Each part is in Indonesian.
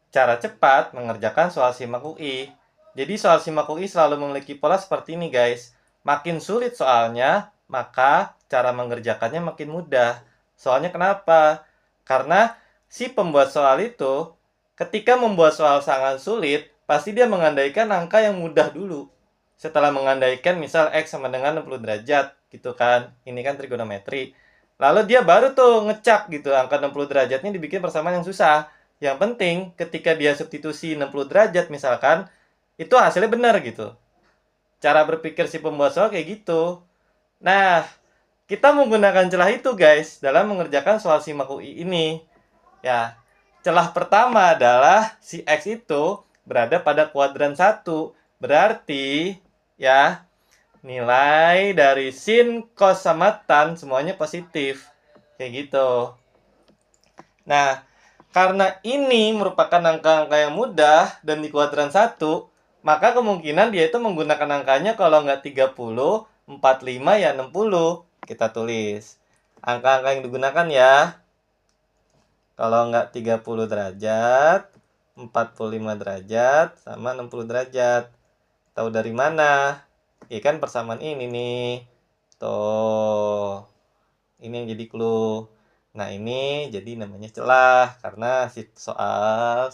cara cepat mengerjakan soal simak UI. Jadi soal simak UI selalu memiliki pola seperti ini guys. Makin sulit soalnya, maka cara mengerjakannya makin mudah. Soalnya kenapa? Karena si pembuat soal itu ketika membuat soal sangat sulit, pasti dia mengandaikan angka yang mudah dulu. Setelah mengandaikan misal X sama dengan 60 derajat gitu kan. Ini kan trigonometri. Lalu dia baru tuh ngecak gitu angka 60 derajatnya dibikin persamaan yang susah. Yang penting ketika dia substitusi 60 derajat misalkan, itu hasilnya benar gitu. Cara berpikir si pembuat soal kayak gitu. Nah, kita menggunakan celah itu guys dalam mengerjakan soal simak UI ini. Ya, celah pertama adalah si X itu berada pada kuadran 1. Berarti ya, nilai dari sin, cos, sama tan semuanya positif. Kayak gitu. Nah, karena ini merupakan angka-angka yang mudah dan di kuadran 1, maka kemungkinan dia itu menggunakan angkanya kalau nggak 30, 45 ya 60. Kita tulis. Angka-angka yang digunakan ya. Kalau nggak 30 derajat, 45 derajat, sama 60 derajat. Tahu dari mana? Ya kan persamaan ini nih. Tuh. Ini yang jadi clue. Nah, ini jadi namanya celah karena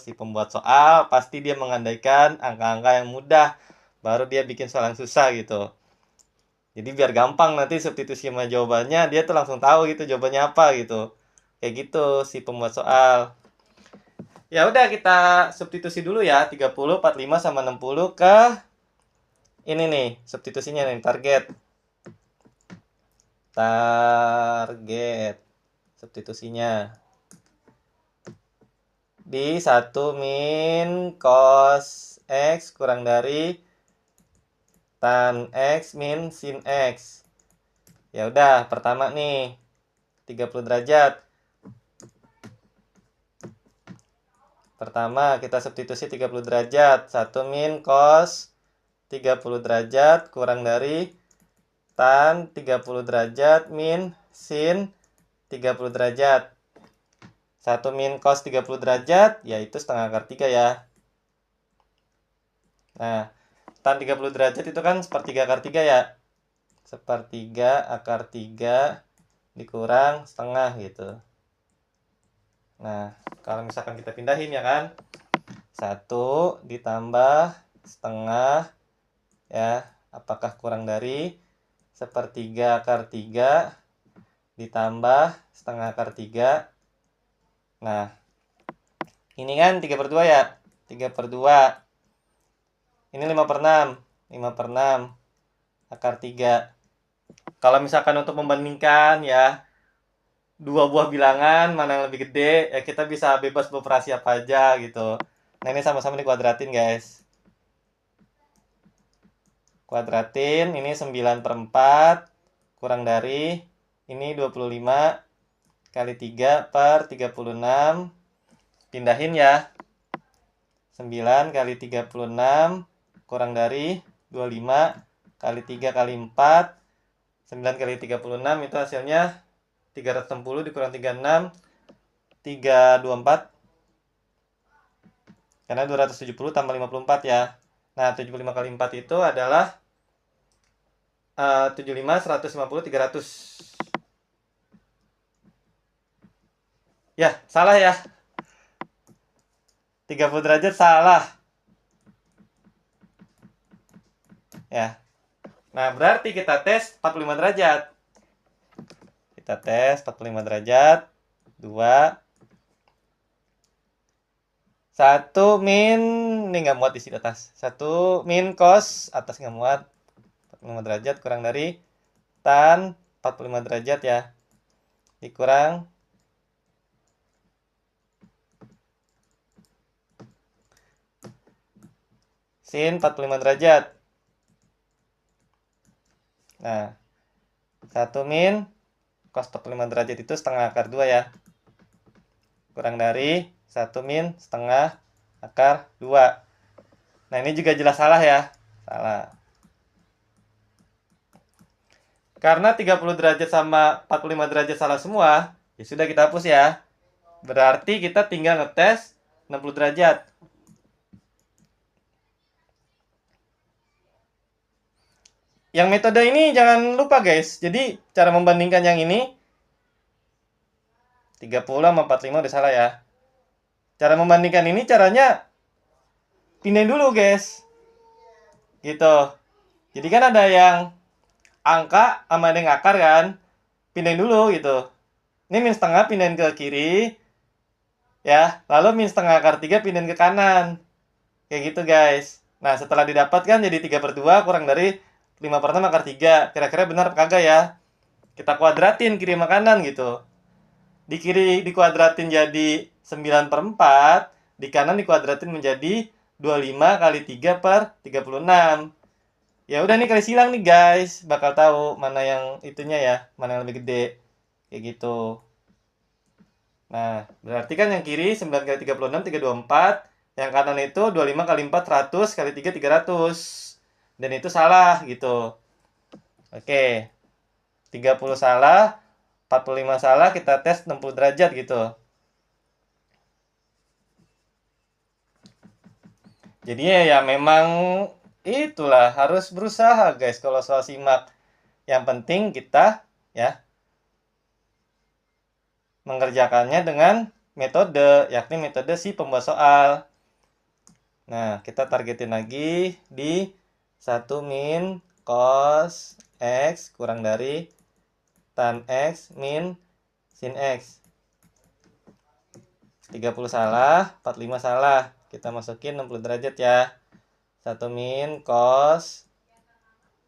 si pembuat soal pasti dia mengandaikan angka-angka yang mudah, baru dia bikin soal yang susah gitu. Jadi biar gampang nanti substitusi sama jawabannya, dia tuh langsung tahu gitu jawabannya apa gitu. Kayak gitu si pembuat soal. Ya udah kita substitusi dulu ya 30, 45 sama 60 ke ini nih, substitusinya nih target. Target substitusinya di 1 min cos X kurang dari tan X min sin X. Ya udah, pertama nih 30 derajat. Pertama kita substitusi 30 derajat. 1 min cos 30 derajat kurang dari tan 30 derajat min sin 30 derajat. 1 min cos 30 derajat yaitu setengah akar 3 ya. Nah, tan 30 derajat itu kan sepertiga akar 3 ya. Sepertiga akar 3 dikurang setengah gitu. Nah, kalau misalkan kita pindahin ya kan. 1 ditambah setengah ya. Apakah kurang dari sepertiga akar 3 ditambah setengah akar 3. Nah, ini kan 3 per 2 ya. 3 per 2. Ini 5 per 6. 5 per 6 akar 3. Kalau misalkan untuk membandingkan ya dua buah bilangan mana yang lebih gede, ya kita bisa bebas beroperasi apa aja gitu. Nah, ini sama-sama dikuadratin guys. Kuadratin, ini 9 per 4 kurang dari ini 25 kali 3 per 36. Pindahin ya. 9 kali 36 kurang dari 25 kali 3 kali 4. 9 kali 36 itu hasilnya 360 dikurang 36 324 karena 270 tambah 54 ya. Nah, 75 kali 4 itu adalah 75 150 300. Ya, salah ya. 30 derajat salah. Ya. Nah, berarti kita tes 45 derajat. Kita tes 45 derajat. 2 1 min, ini nggak muat di sini atas. 1 min cos, atas nggak muat. 45 derajat kurang dari tan 45 derajat ya. Dikurang sin 45 derajat. Nah, 1 min cos 45 derajat itu setengah akar 2 ya. Kurang dari 1 min setengah akar 2. Nah, ini juga jelas salah ya. Salah. Karena 30 derajat sama 45 derajat salah semua, ya sudah kita hapus ya. Berarti kita tinggal ngetes 60 derajat. Yang metode ini jangan lupa guys. Jadi cara membandingkan yang ini 30 sama 45 udah salah ya. Cara membandingkan ini caranya pindahin dulu guys. Gitu. Jadi kan ada yang angka sama ada yang akar kan. Pindahin dulu gitu. Ini min setengah pindahin ke kiri. Ya, lalu min setengah akar 3 pindahin ke kanan. Kayak gitu guys. Nah setelah didapatkan jadi 3/2 kurang dari 5/6 akar 3. Kira-kira benar apa kagak ya? Kita kuadratin kiri sama kanan gitu. Di kiri dikuadratin jadi 9/4, di kanan dikuadratin menjadi 25 kali 3/36. Ya udah nih kali silang nih guys, bakal tahu mana yang itunya ya, mana yang lebih gede. Kayak gitu. Nah, berarti kan yang kiri 9 kali 36 324, yang kanan itu 25 kali 4 100 kali 3 300. Dan itu salah gitu. Oke. 30 salah, 45 salah, kita tes 60 derajat gitu. Jadi ya memang itulah harus berusaha guys kalau soal simak. Yang penting kita ya mengerjakannya dengan metode, yakni metode si pembuat soal. Nah, kita targetin lagi di 1 min cos X kurang dari tan X min sin X. 30 salah, 45 salah. Kita masukin 60 derajat ya. 1 min cos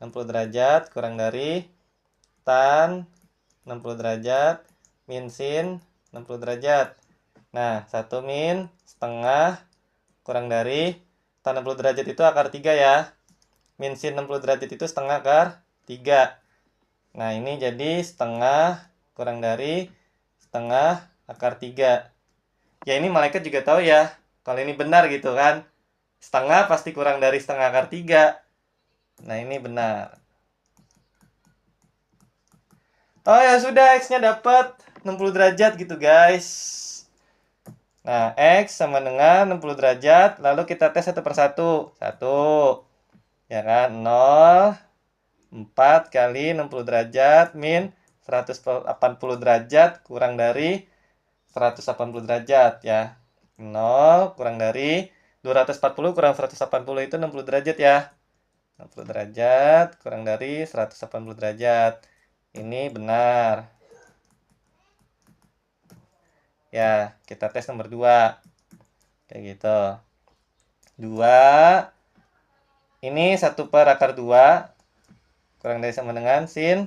60 derajat kurang dari tan 60 derajat min sin 60 derajat. Nah, 1 min setengah kurang dari tan 60 derajat itu akar 3 ya. Min sin 60 derajat itu setengah akar 3. Nah, ini jadi setengah kurang dari setengah akar 3. Ya, ini malaikat juga tahu ya. Kalau ini benar gitu kan. Setengah pasti kurang dari setengah akar 3. Nah, ini benar. Oh ya sudah, X-nya dapat 60 derajat gitu guys. Nah, X sama dengan 60 derajat. Lalu kita tes satu persatu. 1. Ya kan, 0. 4 kali 60 derajat min 180 derajat kurang dari 180 derajat ya. 0 kurang dari 240 kurang 180 itu 60 derajat ya. 60 derajat kurang dari 180 derajat. Ini benar. Ya, kita tes nomor 2. Kayak gitu. 2. Ini 1 per akar 2 kurang dari sama dengan sin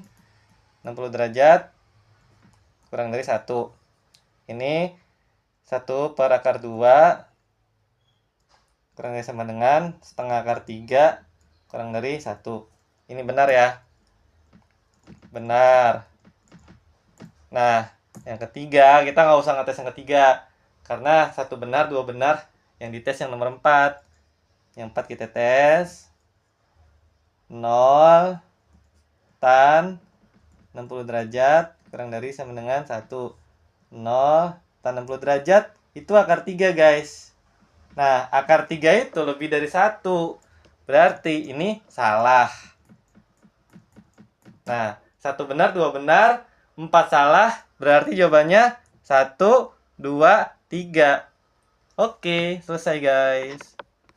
60 derajat kurang dari 1. Ini 1 per akar 2 kurang dari sama dengan setengah akar 3 kurang dari 1. Ini benar ya? Benar. Nah, yang ketiga, kita nggak usah ngetes yang ketiga. Karena 1 benar, 2 benar. Yang dites yang nomor 4. Yang 4 kita tes. 0 tan 60 derajat kurang dari sama dengan 1. 0 tan 60 derajat itu akar 3 guys. Nah, akar 3 itu lebih dari 1. Berarti ini salah. Nah, 1 benar, 2 benar, 4 salah. Berarti jawabannya 1, 2, 3. Oke, selesai guys.